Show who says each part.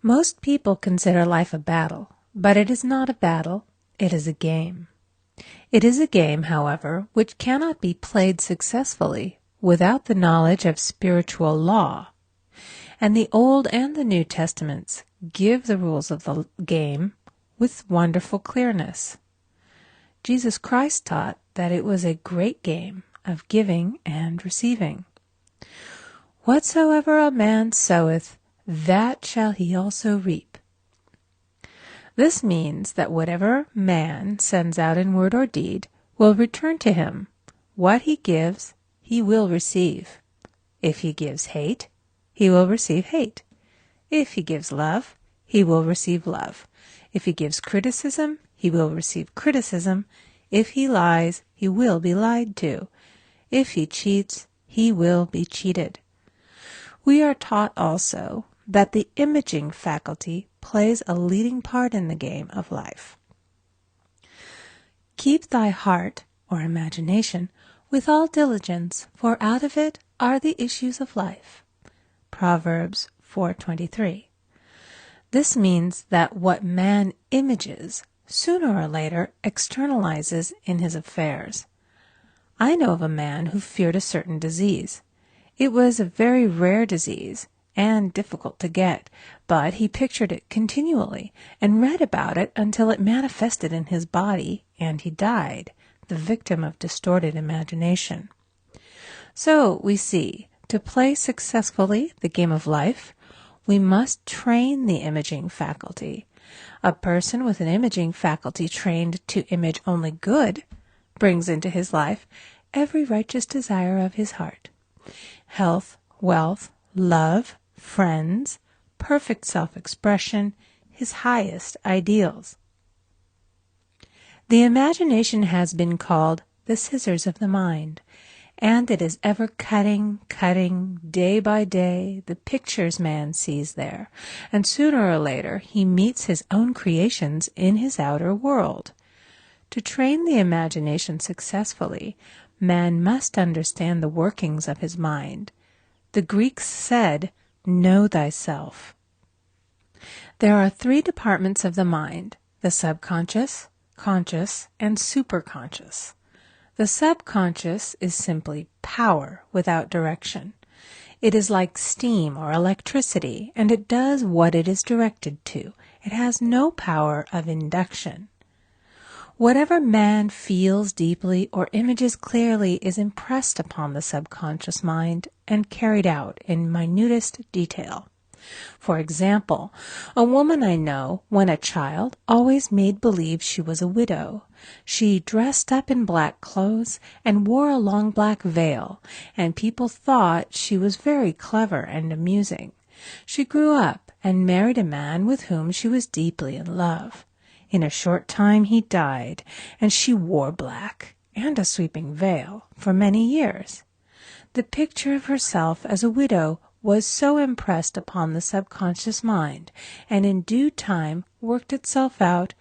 Speaker 1: Most people consider life a battle, but it is not a battle, it is a game. It is a game, however, which cannot be played successfully without the knowledge of spiritual law. And the Old and the New Testaments give the rules of the game with wonderful clearness. Jesus Christ taught that it was a great game of giving and receiving. Whatsoever a man soweth, that shall he also reap. This means that whatever man sends out in word or deed will return to him. What he gives, he will receive. If he gives hate, he will receive hate. If he gives love, he will receive love. If he gives criticism, he will receive criticism. If he lies, he will be lied to. If he cheats, he will be cheated. We are taught also that the imaging faculty plays a leading part in the game of life. Keep thy heart, or imagination, with all diligence, for out of it are the issues of life. Proverbs 4:23. This means that what man images, sooner or later externalizes in his affairs. I know of a man who feared a certain disease. It was a very rare disease and difficult to get, but he pictured it continually and read about it until it manifested in his body, and he died, the victim of distorted imagination. So we see, to play successfully the game of life, we must train the imaging faculty. A person with an imaging faculty trained to image only good brings into his life every righteous desire of his heart. Health, wealth, love, friends, perfect self-expression, his highest ideals. The imagination has been called the scissors of the mind, and it is ever cutting, day by day, the pictures man sees there, and sooner or later he meets his own creations in his outer world. To train the imagination successfully, man must understand the workings of his mind. The Greeks said, "Know thyself." There are three departments of the mind: the subconscious, conscious, and superconscious. The subconscious is simply power without direction. It is like steam or electricity, and it does what it is directed to. It has no power of induction. Whatever man feels deeply or images clearly is impressed upon the subconscious mind and carried out in minutest detail. For example, a woman I know, when a child, always made believe she was a widow. She dressed up in black clothes and wore a long black veil, and people thought she was very clever and amusing. She grew up and married a man with whom she was deeply in love. In a short time he died, and she wore black and a sweeping veil for many years. The picture of herself as a widow was so impressed upon the subconscious mind, and in due time worked itself out